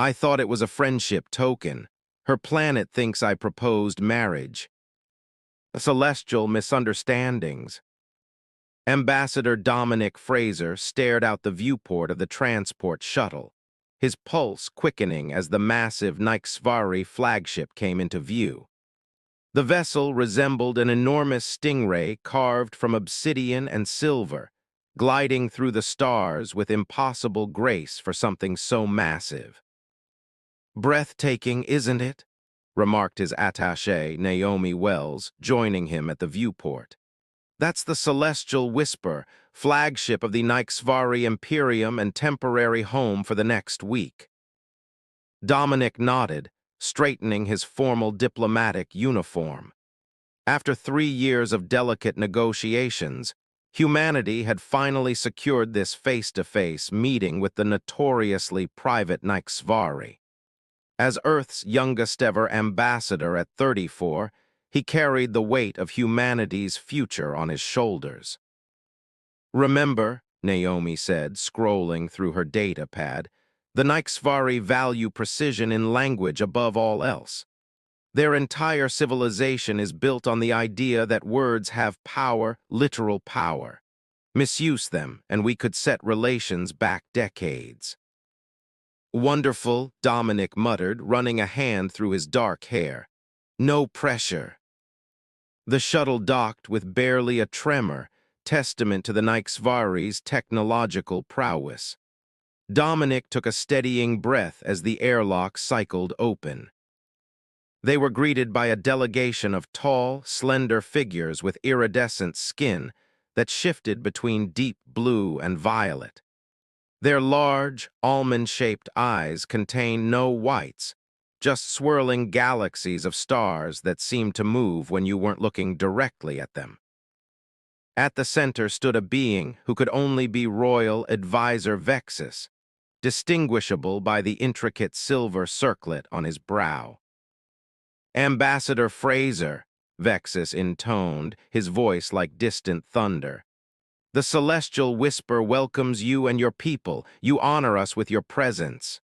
I thought it was a friendship token. Her planet thinks I proposed marriage. Celestial misunderstandings. Ambassador Dominic Fraser stared out the viewport of the transport shuttle, his pulse quickening as the massive Nixvari flagship came into view. The vessel resembled an enormous stingray carved from obsidian and silver, gliding through the stars with impossible grace for something so massive. "Breathtaking, isn't it?" remarked his attaché, Naomi Wells, joining him at the viewport. "That's the Celestial Whisper, flagship of the Nixvari Imperium and temporary home for the next week." Dominic nodded, straightening his formal diplomatic uniform. After 3 years of delicate negotiations, humanity had finally secured this face-to-face meeting with the notoriously private Nixvari. As Earth's youngest-ever ambassador at 34, he carried the weight of humanity's future on his shoulders. "Remember," Naomi said, scrolling through her data pad, "the Nixvari value precision in language above all else. Their entire civilization is built on the idea that words have power, literal power. Misuse them, and we could set relations back decades." "Wonderful," Dominic muttered, running a hand through his dark hair. "No pressure." The shuttle docked with barely a tremor, testament to the Nixvari's technological prowess. Dominic took a steadying breath as the airlock cycled open. They were greeted by a delegation of tall, slender figures with iridescent skin that shifted between deep blue and violet. Their large, almond-shaped eyes contained no whites, just swirling galaxies of stars that seemed to move when you weren't looking directly at them. At the center stood a being who could only be Royal Advisor Vexus, distinguishable by the intricate silver circlet on his brow. "Ambassador Fraser," Vexus intoned, his voice like distant thunder. "The Celestial Whisper welcomes you and your people. You honor us with your presence."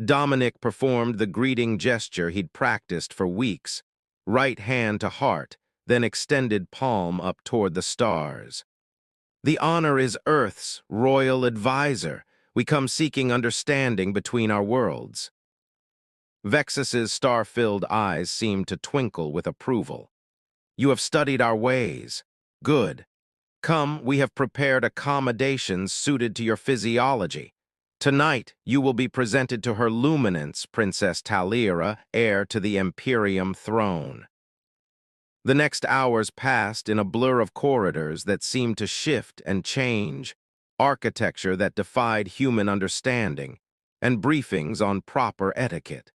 Dominic performed the greeting gesture he'd practiced for weeks, right hand to heart, then extended palm up toward the stars. "The honor is Earth's royal advisor. We come seeking understanding between our worlds." Vexus's star-filled eyes seemed to twinkle with approval. "You have studied our ways. Good. Come, we have prepared accommodations suited to your physiology. Tonight, you will be presented to Her Luminance, Princess Talira, heir to the Imperium throne." The next hours passed in a blur of corridors that seemed to shift and change, architecture that defied human understanding, and briefings on proper etiquette.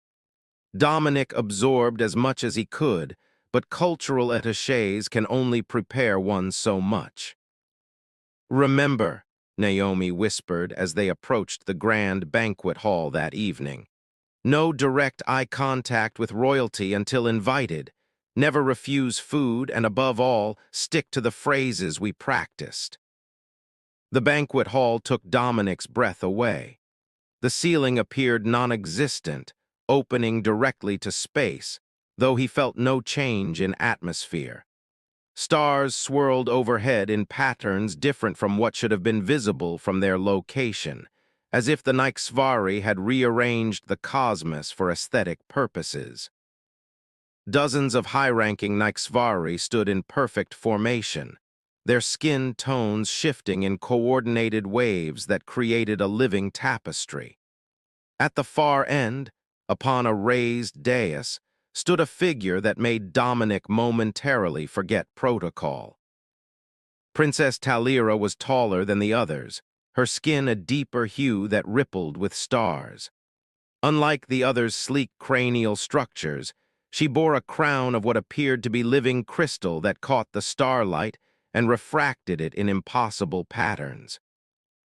Dominic absorbed as much as he could, but cultural attachés can only prepare one so much. "Remember," Naomi whispered as they approached the grand banquet hall that evening, "no direct eye contact with royalty until invited. Never refuse food, and above all, stick to the phrases we practiced." The banquet hall took Dominic's breath away. The ceiling appeared non-existent, opening directly to space, though he felt no change in atmosphere. Stars swirled overhead in patterns different from what should have been visible from their location, as if the Nixvari had rearranged the cosmos for aesthetic purposes. Dozens of high-ranking Nixvari stood in perfect formation, their skin tones shifting in coordinated waves that created a living tapestry. At the far end, upon a raised dais, stood a figure that made Dominic momentarily forget protocol. Princess Talira was taller than the others, her skin a deeper hue that rippled with stars. Unlike the others' sleek cranial structures, she bore a crown of what appeared to be living crystal that caught the starlight and refracted it in impossible patterns.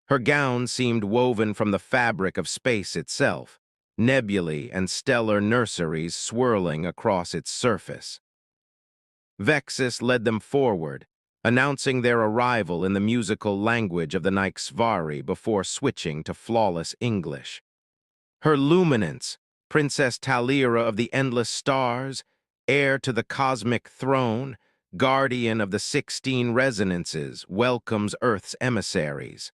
Her gown seemed woven from the fabric of space itself, nebulae and stellar nurseries swirling across its surface. Vexus led them forward, announcing their arrival in the musical language of the Nixvari before switching to flawless English. Her luminance, Princess Talira of the endless stars, heir to the cosmic throne, guardian of the 16 resonances, welcomes Earth's emissaries.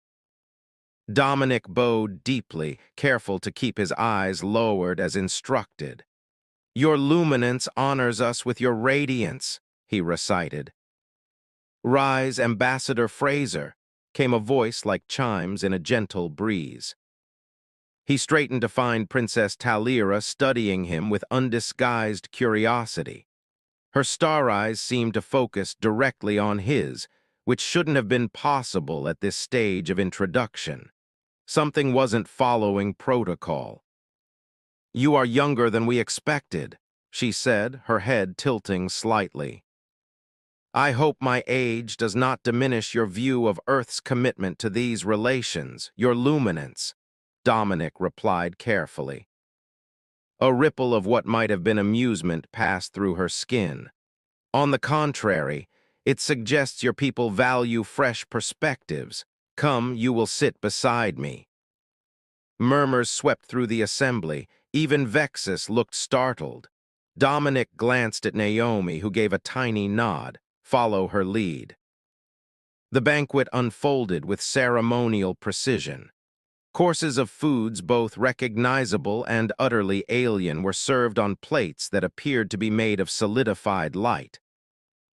Dominic bowed deeply, careful to keep his eyes lowered as instructed. Your luminance honors us with your radiance, he recited. Rise, Ambassador Fraser, came a voice like chimes in a gentle breeze. He straightened to find Princess Talira studying him with undisguised curiosity. Her star eyes seemed to focus directly on his, which shouldn't have been possible at this stage of introduction. Something wasn't following protocol. You are younger than we expected, she said, her head tilting slightly. I hope my age does not diminish your view of Earth's commitment to these relations, your luminance, Dominic replied carefully. A ripple of what might have been amusement passed through her skin. On the contrary, it suggests your people value fresh perspectives. Come, you will sit beside me. Murmurs swept through the assembly. Even Vexus looked startled. Dominic glanced at Naomi, who gave a tiny nod. Follow her lead. The banquet unfolded with ceremonial precision. Courses of foods both recognizable and utterly alien were served on plates that appeared to be made of solidified light.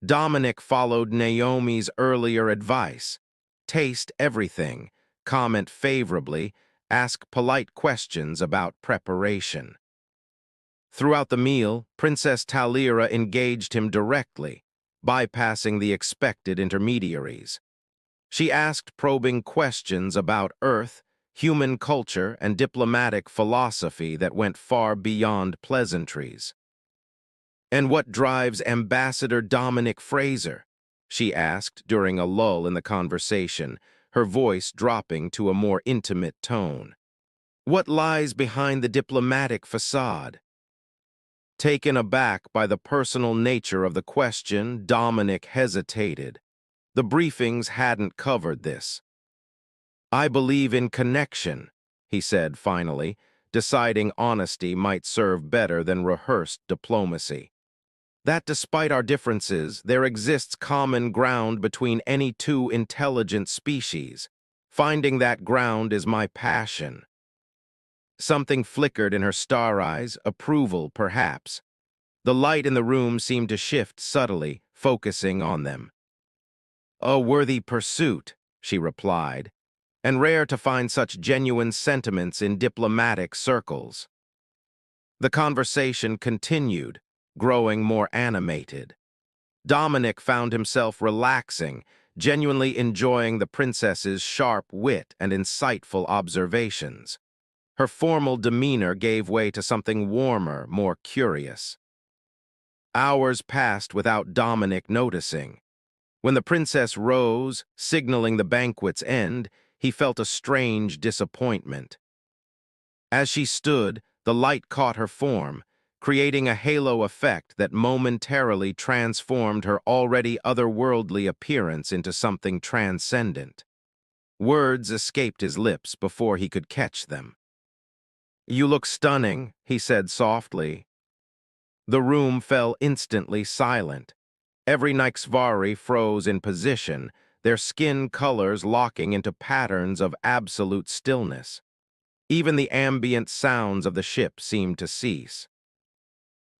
Dominic followed Naomi's earlier advice. Taste everything, comment favorably, ask polite questions about preparation. Throughout the meal, Princess Talira engaged him directly, bypassing the expected intermediaries. She asked probing questions about Earth, human culture, and diplomatic philosophy that went far beyond pleasantries. And what drives Ambassador Dominic Fraser? She asked during a lull in the conversation, her voice dropping to a more intimate tone. What lies behind the diplomatic facade? Taken aback by the personal nature of the question, Dominic hesitated. The briefings hadn't covered this. I believe in connection, he said finally, deciding honesty might serve better than rehearsed diplomacy. That despite our differences, there exists common ground between any two intelligent species. Finding that ground is my passion. Something flickered in her star eyes, approval perhaps. The light in the room seemed to shift subtly, focusing on them. A worthy pursuit, she replied, and rare to find such genuine sentiments in diplomatic circles. The conversation continued, growing more animated. Dominic found himself relaxing, genuinely enjoying the princess's sharp wit and insightful observations. Her formal demeanor gave way to something warmer, more curious. Hours passed without Dominic noticing. When the princess rose, signaling the banquet's end, he felt a strange disappointment. As she stood, the light caught her form, creating a halo effect that momentarily transformed her already otherworldly appearance into something transcendent. Words escaped his lips before he could catch them. You look stunning, he said softly. The room fell instantly silent. Every Nyxvari froze in position, their skin colors locking into patterns of absolute stillness. Even the ambient sounds of the ship seemed to cease.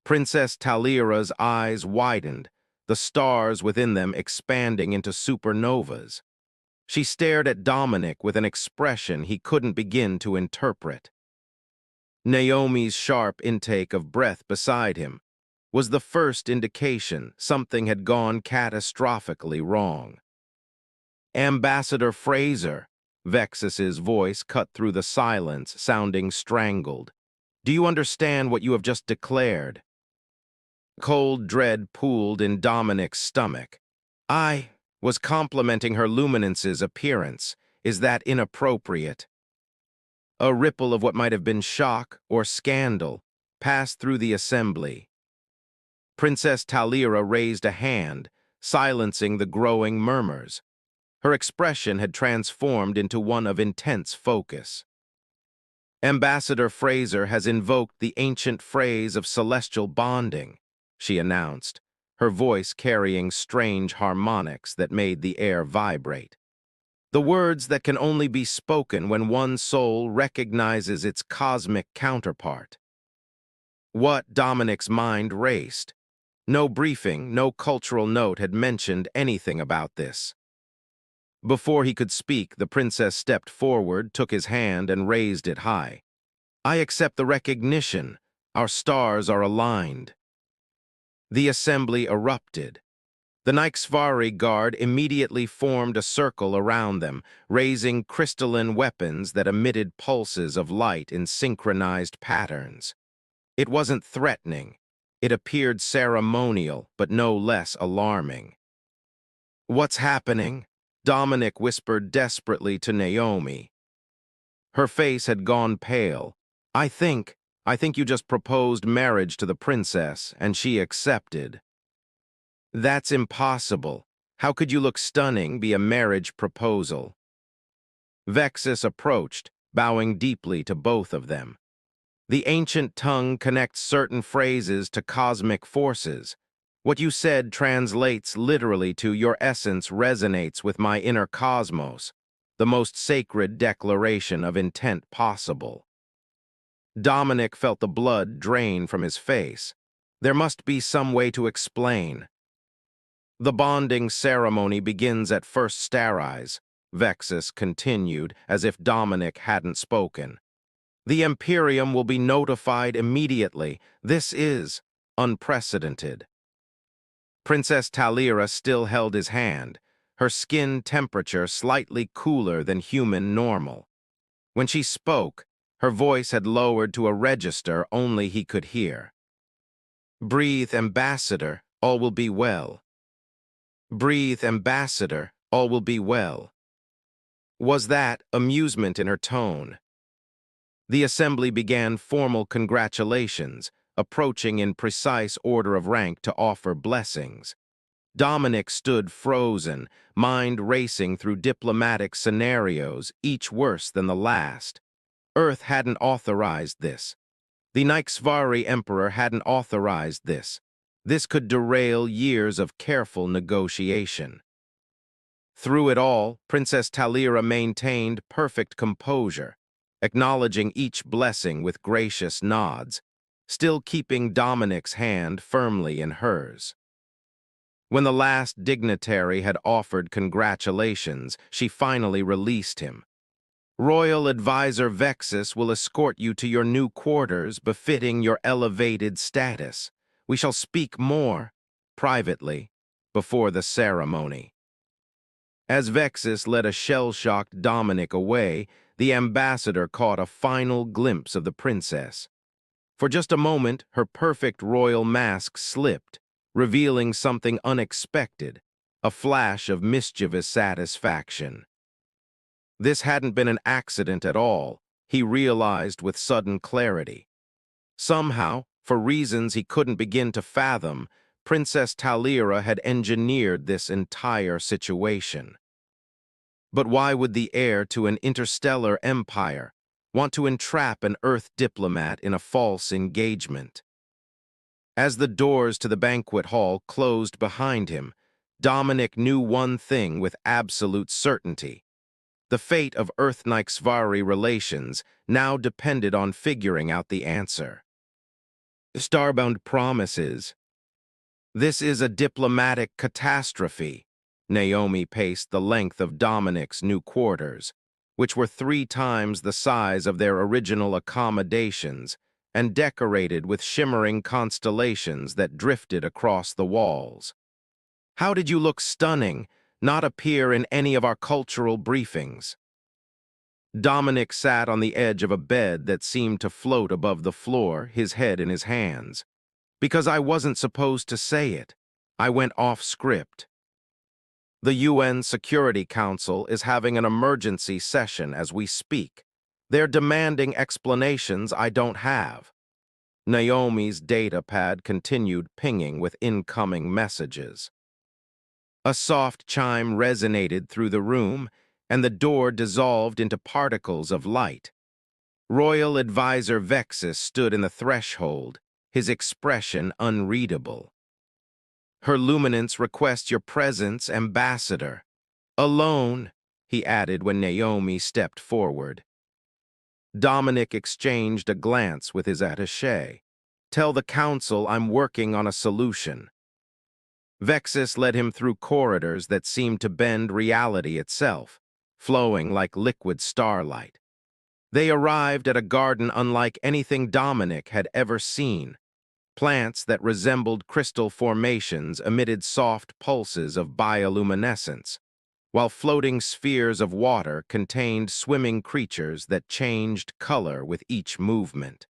Princess Talira's eyes widened, the stars within them expanding into supernovas. She stared at Dominic with an expression he couldn't begin to interpret. Naomi's sharp intake of breath beside him was the first indication something had gone catastrophically wrong. Ambassador Fraser, Vexus's voice cut through the silence, sounding strangled. Do you understand what you have just declared? Cold dread pooled in Dominic's stomach. I was complimenting her luminance's appearance. Is that inappropriate? A ripple of what might have been shock or scandal passed through the assembly. Princess Talira raised a hand, silencing the growing murmurs. Her expression had transformed into one of intense focus. Ambassador Fraser has invoked the ancient phrase of celestial bonding, she announced, her voice carrying strange harmonics that made the air vibrate. The words that can only be spoken when one soul recognizes its cosmic counterpart. What Dominic's mind raced. No briefing, no cultural note had mentioned anything about this. Before he could speak, the princess stepped forward, took his hand, and raised it high. I accept the recognition. Our stars are aligned. The assembly erupted. The Nixvari guard immediately formed a circle around them, raising crystalline weapons that emitted pulses of light in synchronized patterns. It wasn't threatening. It appeared ceremonial, but no less alarming. What's happening? Dominic whispered desperately to Naomi. Her face had gone pale. I think you just proposed marriage to the princess, and she accepted. That's impossible. How could you look stunning be a marriage proposal? Vexus approached, bowing deeply to both of them. The ancient tongue connects certain phrases to cosmic forces. What you said translates literally to your essence resonates with my inner cosmos, the most sacred declaration of intent possible. Dominic felt the blood drain from his face. There must be some way to explain. The bonding ceremony begins at first starise, Vexus continued, as if Dominic hadn't spoken. The Imperium will be notified immediately. This is unprecedented. Princess Talira still held his hand, her skin temperature slightly cooler than human normal. When she spoke, her voice had lowered to a register only he could hear. Breathe, Ambassador, all will be well. Breathe, Ambassador, all will be well. Was that amusement in her tone? The assembly began formal congratulations, approaching in precise order of rank to offer blessings. Dominic stood frozen, mind racing through diplomatic scenarios, each worse than the last. Earth hadn't authorized this. The Nixvari Emperor hadn't authorized this. This could derail years of careful negotiation. Through it all, Princess Talira maintained perfect composure, acknowledging each blessing with gracious nods, still keeping Dominic's hand firmly in hers. When the last dignitary had offered congratulations, she finally released him. Royal Advisor Vexus will escort you to your new quarters befitting your elevated status. We shall speak more, privately, before the ceremony. As Vexus led a shell-shocked Dominic away, the ambassador caught a final glimpse of the princess. For just a moment, her perfect royal mask slipped, revealing something unexpected, a flash of mischievous satisfaction. This hadn't been an accident at all, he realized with sudden clarity. Somehow, for reasons he couldn't begin to fathom, Princess Talira had engineered this entire situation. But why would the heir to an interstellar empire want to entrap an Earth diplomat in a false engagement? As the doors to the banquet hall closed behind him, Dominic knew one thing with absolute certainty. The fate of Earth-Nixvari relations now depended on figuring out the answer. Starbound promises. This is a diplomatic catastrophe. Naomi paced the length of Dominic's new quarters, which were 3 times the size of their original accommodations and decorated with shimmering constellations that drifted across the walls. How did you look stunning, not appear in any of our cultural briefings? Dominic sat on the edge of a bed that seemed to float above the floor, his head in his hands. Because I wasn't supposed to say it. I went off script. The UN Security Council is having an emergency session as we speak. They're demanding explanations I don't have. Naomi's data pad continued pinging with incoming messages. A soft chime resonated through the room, and the door dissolved into particles of light. Royal advisor Vexus stood in the threshold, his expression unreadable. Her luminance requests your presence, ambassador. Alone, he added when Naomi stepped forward. Dominic exchanged a glance with his attaché. Tell the council I'm working on a solution. Vexus led him through corridors that seemed to bend reality itself, flowing like liquid starlight. They arrived at a garden unlike anything Dominic had ever seen. Plants that resembled crystal formations emitted soft pulses of bioluminescence, while floating spheres of water contained swimming creatures that changed color with each movement.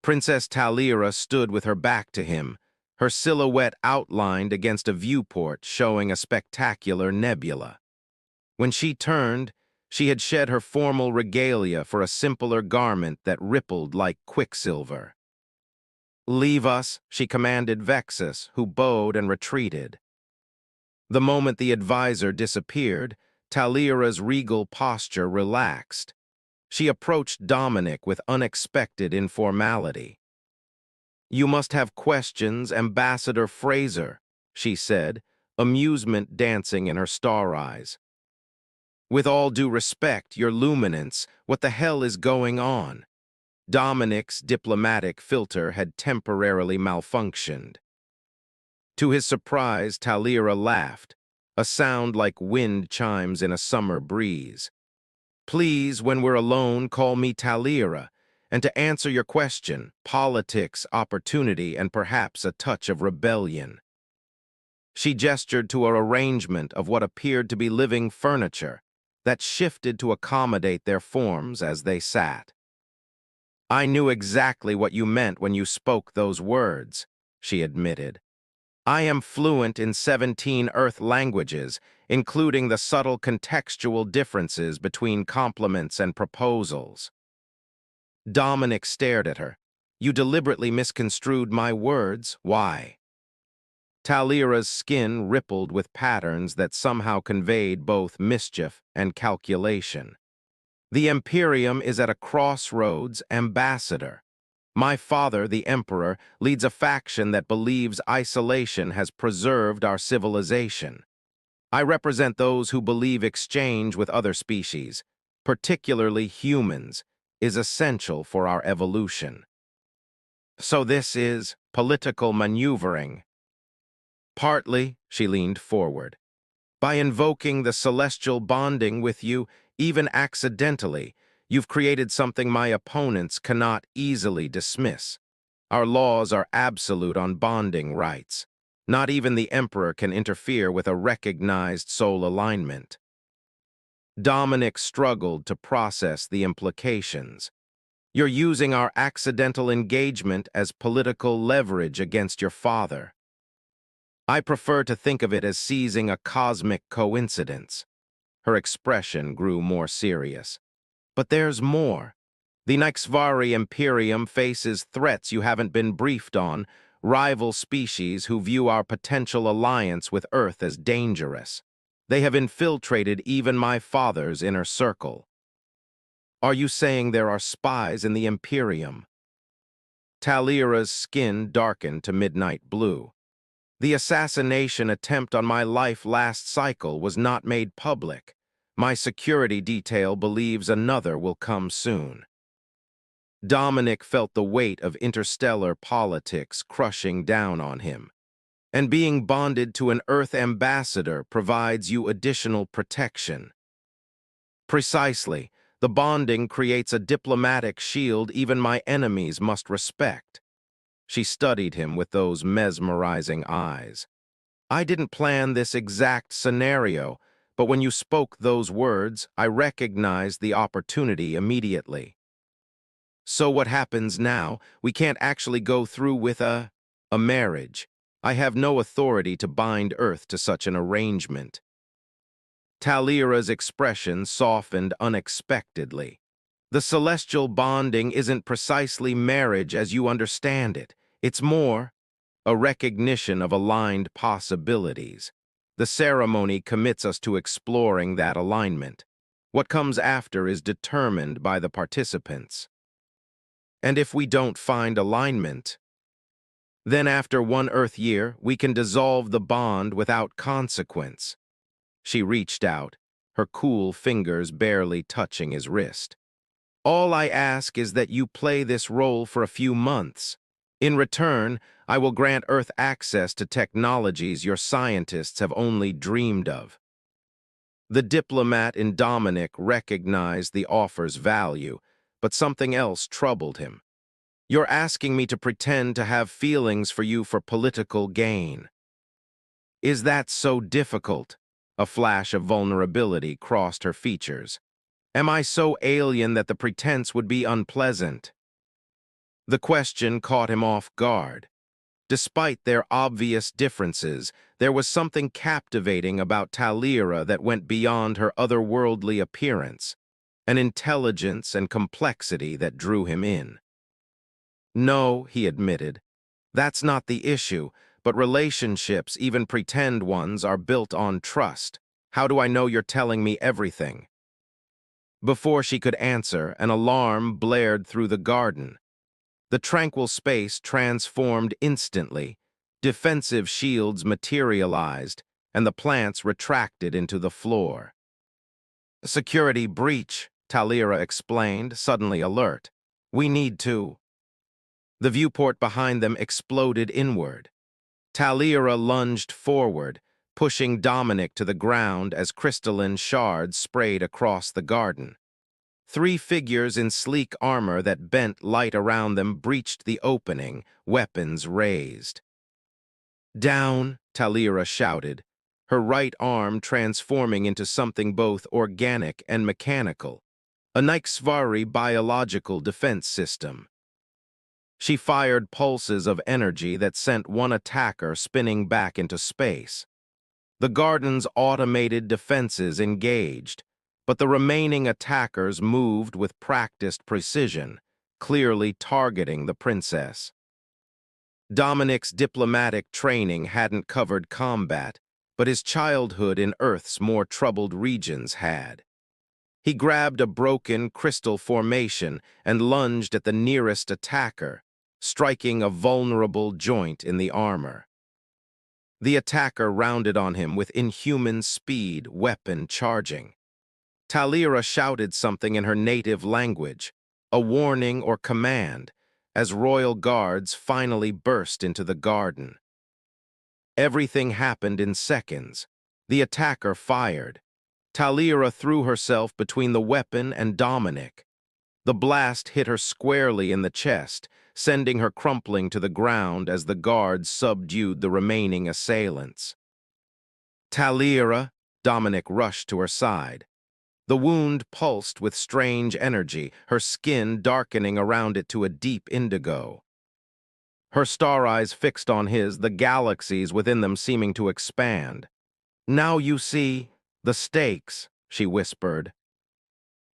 Princess Talira stood with her back to him, her silhouette outlined against a viewport showing a spectacular nebula. When she turned, she had shed her formal regalia for a simpler garment that rippled like quicksilver. "Leave us," she commanded Vexus, who bowed and retreated. The moment the advisor disappeared, Talira's regal posture relaxed. She approached Dominic with unexpected informality. "You must have questions, Ambassador Fraser," she said, amusement dancing in her star eyes. "With all due respect, your luminance, what the hell is going on?" Dominic's diplomatic filter had temporarily malfunctioned. To his surprise, Talira laughed, a sound like wind chimes in a summer breeze. "Please, when we're alone, call me Talira, and to answer your question, politics, opportunity, and perhaps a touch of rebellion." She gestured to a arrangement of what appeared to be living furniture that shifted to accommodate their forms as they sat. "I knew exactly what you meant when you spoke those words," she admitted. "I am fluent in 17 Earth languages, including the subtle contextual differences between compliments and proposals." Dominic stared at her. "You deliberately misconstrued my words. Why?" Talira's skin rippled with patterns that somehow conveyed both mischief and calculation. "The Imperium is at a crossroads, ambassador. My father, the Emperor, leads a faction that believes isolation has preserved our civilization. I represent those who believe exchange with other species, particularly humans, is essential for our evolution." "So this is political maneuvering?" "Partly," she leaned forward. "By invoking the celestial bonding with you, even accidentally, you've created something my opponents cannot easily dismiss. Our laws are absolute on bonding rights. Not even the Emperor can interfere with a recognized soul alignment." Dominic struggled to process the implications. "You're using our accidental engagement as political leverage against your father." "I prefer to think of it as seizing a cosmic coincidence." Her expression grew more serious. "But there's more. The Nyxvari Imperium faces threats you haven't been briefed on, rival species who view our potential alliance with Earth as dangerous. They have infiltrated even my father's inner circle." "Are you saying there are spies in the Imperium?" Talira's skin darkened to midnight blue. "The assassination attempt on my life last cycle was not made public. My security detail believes another will come soon." Dominic felt the weight of interstellar politics crushing down on him. "And being bonded to an Earth ambassador provides you additional protection." "Precisely. The bonding creates a diplomatic shield even my enemies must respect." She studied him with those mesmerizing eyes. "I didn't plan this exact scenario, but when you spoke those words, I recognized the opportunity immediately." "So what happens now? We can't actually go through with a marriage. I have no authority to bind Earth to such an arrangement." Talira's expression softened unexpectedly. "The celestial bonding isn't precisely marriage as you understand it. It's more a recognition of aligned possibilities. The ceremony commits us to exploring that alignment. What comes after is determined by the participants. And if we don't find alignment, then after one Earth year, we can dissolve the bond without consequence. She reached out, her cool fingers barely touching his wrist. All I ask is that you play this role for a few months. In return, I will grant Earth access to technologies your scientists have only dreamed of. The diplomat in Dominic recognized the offer's value, but something else troubled him. You're asking me to pretend to have feelings for you for political gain. Is that so difficult? A flash of vulnerability crossed her features. Am I so alien that the pretense would be unpleasant? The question caught him off guard. Despite their obvious differences, there was something captivating about Talira that went beyond her otherworldly appearance, an intelligence and complexity that drew him in. No, he admitted, that's not the issue, but relationships, even pretend ones, are built on trust. How do I know you're telling me everything? Before she could answer, an alarm blared through the garden. The tranquil space transformed instantly. Defensive shields materialized, and the plants retracted into the floor. Security breach, Talira explained, suddenly alert. We need to. The viewport behind them exploded inward. Talira lunged forward, pushing Dominic to the ground as crystalline shards sprayed across the garden. Three figures in sleek armor that bent light around them breached the opening, weapons raised. Down, Talira shouted, her right arm transforming into something both organic and mechanical, a HFY biological defense system. She fired pulses of energy that sent one attacker spinning back into space. The garden's automated defenses engaged, but the remaining attackers moved with practiced precision, clearly targeting the princess. Dominic's diplomatic training hadn't covered combat, but his childhood in Earth's more troubled regions had. He grabbed a broken crystal formation and lunged at the nearest attacker, striking a vulnerable joint in the armor. The attacker rounded on him with inhuman speed, weapon charging. Talira shouted something in her native language, a warning or command, as royal guards finally burst into the garden. Everything happened in seconds. The attacker fired. Talira threw herself between the weapon and Dominic. The blast hit her squarely in the chest, sending her crumpling to the ground as the guards subdued the remaining assailants. Talira, Dominic rushed to her side. The wound pulsed with strange energy, her skin darkening around it to a deep indigo. Her star eyes fixed on his, the galaxies within them seeming to expand. Now you see the stakes, she whispered.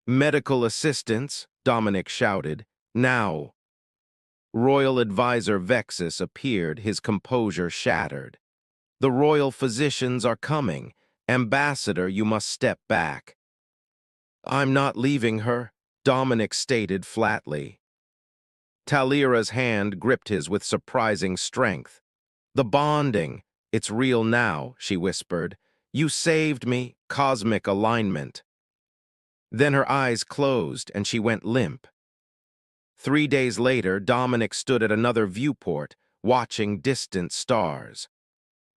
Medical assistance, Dominic shouted. Now. Royal Advisor Vexus appeared, his composure shattered. The royal physicians are coming. Ambassador, you must step back. I'm not leaving her, Dominic stated flatly. Talira's hand gripped his with surprising strength. The bonding, it's real now, she whispered. You saved me, cosmic alignment. Then her eyes closed and she went limp. 3 days later, Dominic stood at another viewport, watching distant stars.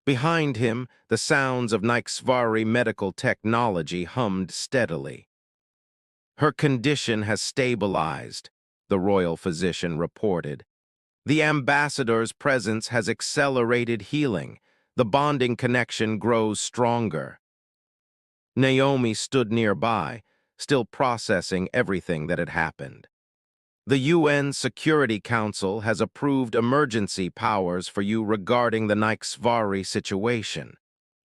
Behind him, the sounds of HFY medical technology hummed steadily. Her condition has stabilized, the royal physician reported. The ambassador's presence has accelerated healing. The bonding connection grows stronger. Naomi stood nearby, still processing everything that had happened. The UN Security Council has approved emergency powers for you regarding the HFY situation.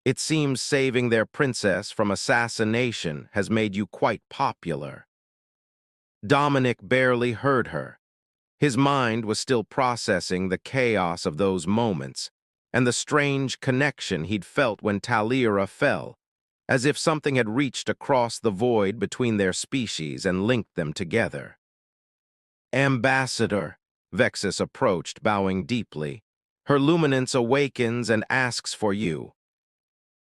It seems saving their princess from assassination has made you quite popular. Dominic barely heard her. His mind was still processing the chaos of those moments and the strange connection he'd felt when Talira fell, as if something had reached across the void between their species and linked them together. "Ambassador," Vexus approached, bowing deeply. "Her luminance awakens and asks for you."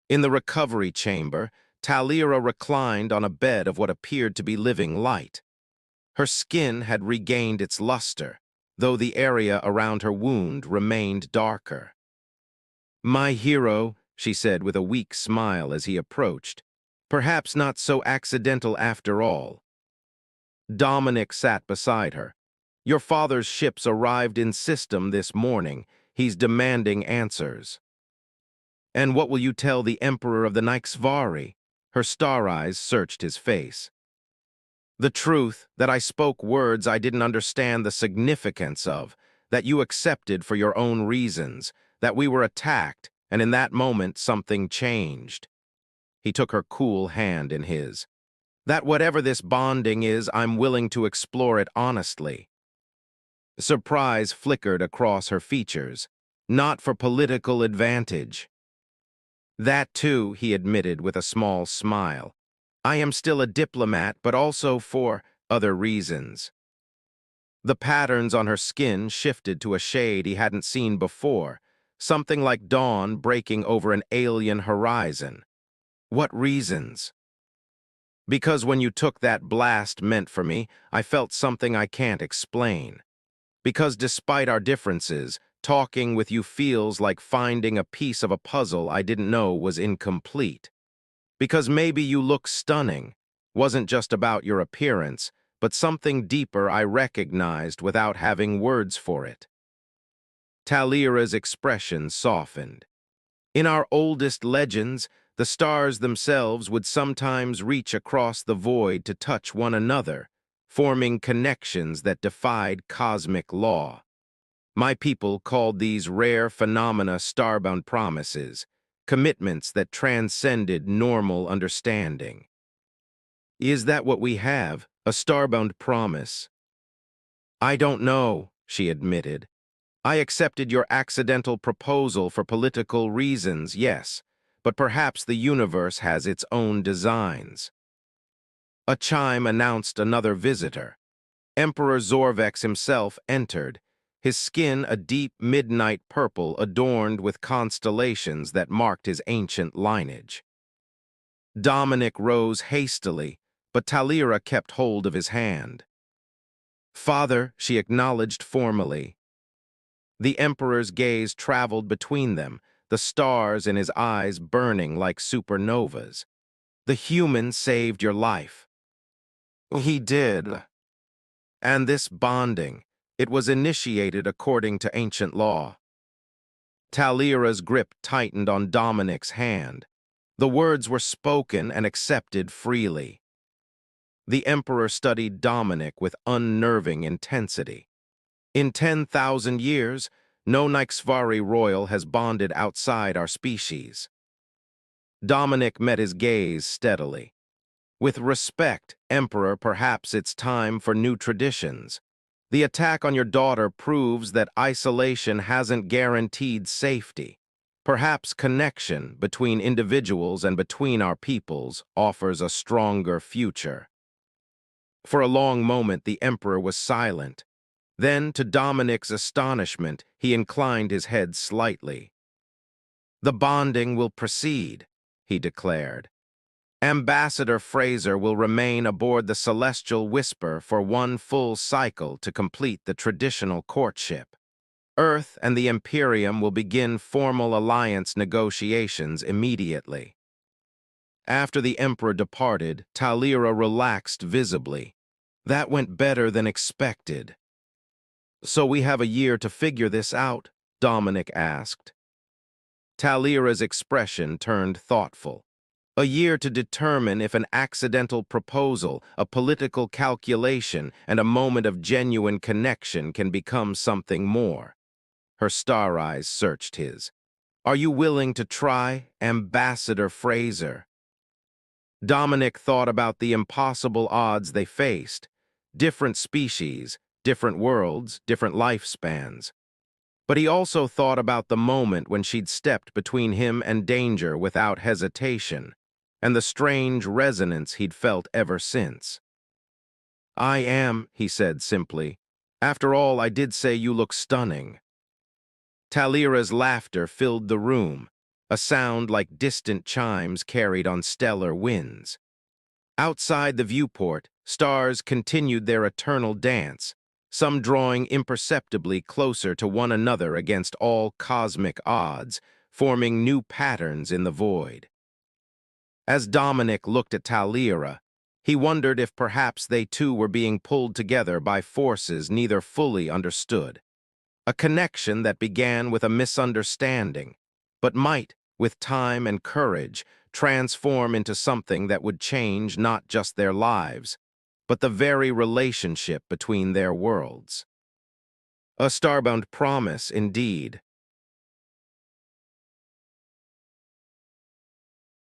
In the recovery chamber, Talira reclined on a bed of what appeared to be living light. Her skin had regained its luster, though the area around her wound remained darker. "My hero," she said with a weak smile as he approached, "perhaps not so accidental after all." Dominic sat beside her. "Your father's ships arrived in system this morning. He's demanding answers." "And what will you tell the Emperor of the Nyxvari?" Her star eyes searched his face. "The truth, that I spoke words I didn't understand the significance of, that you accepted for your own reasons, that we were attacked, and in that moment something changed." He took her cool hand in his. "That whatever this bonding is, I'm willing to explore it honestly." Surprise flickered across her features. "Not for political advantage." "That too," he admitted with a small smile. "I am still a diplomat, but also for other reasons." The patterns on her skin shifted to a shade he hadn't seen before, something like dawn breaking over an alien horizon. "What reasons?" "Because when you took that blast meant for me, I felt something I can't explain. Because despite our differences, talking with you feels like finding a piece of a puzzle I didn't know was incomplete. Because maybe you look stunning, wasn't just about your appearance, but something deeper I recognized without having words for it." Talira's expression softened. "In our oldest legends, the stars themselves would sometimes reach across the void to touch one another, forming connections that defied cosmic law. My people called these rare phenomena starbound promises, commitments that transcended normal understanding." "Is that what we have, a starbound promise?" "I don't know," she admitted. "I accepted your accidental proposal for political reasons, yes, but perhaps the universe has its own designs." A chime announced another visitor. Emperor Zorvex himself entered, his skin a deep midnight purple adorned with constellations that marked his ancient lineage. Dominic rose hastily, but Talira kept hold of his hand. "Father," she acknowledged formally. The Emperor's gaze traveled between them, the stars in his eyes burning like supernovas. "The human saved your life." "He did." "And this bonding, it was initiated according to ancient law." Talira's grip tightened on Dominic's hand. The words were spoken and accepted freely. The Emperor studied Dominic with unnerving intensity. "In 10,000 years, no Nyxvari royal has bonded outside our species." Dominic met his gaze steadily. "With respect, Emperor, perhaps it's time for new traditions. The attack on your daughter proves that isolation hasn't guaranteed safety. Perhaps connection between individuals and between our peoples offers a stronger future." For a long moment, the Emperor was silent. Then, to Dominic's astonishment, he inclined his head slightly. "The bonding will proceed," he declared. "Ambassador Fraser will remain aboard the Celestial Whisper for one full cycle to complete the traditional courtship. Earth and the Imperium will begin formal alliance negotiations immediately." After the Emperor departed, Talira relaxed visibly. "That went better than expected." "So we have a year to figure this out?" Dominic asked. Talira's expression turned thoughtful. "A year to determine if an accidental proposal, a political calculation, and a moment of genuine connection can become something more." Her star eyes searched his. "Are you willing to try, Ambassador Fraser?" Dominic thought about the impossible odds they faced. Different species, different worlds, different lifespans. But he also thought about the moment when she'd stepped between him and danger without hesitation, and the strange resonance he'd felt ever since. "I am," he said simply. "After all, I did say you look stunning." Talira's laughter filled the room, a sound like distant chimes carried on stellar winds. Outside the viewport, stars continued their eternal dance, some drawing imperceptibly closer to one another against all cosmic odds, forming new patterns in the void. As Dominic looked at Talira, he wondered if perhaps they too were being pulled together by forces neither fully understood. A connection that began with a misunderstanding, but might, with time and courage, transform into something that would change not just their lives, but the very relationship between their worlds. A starbound promise, indeed,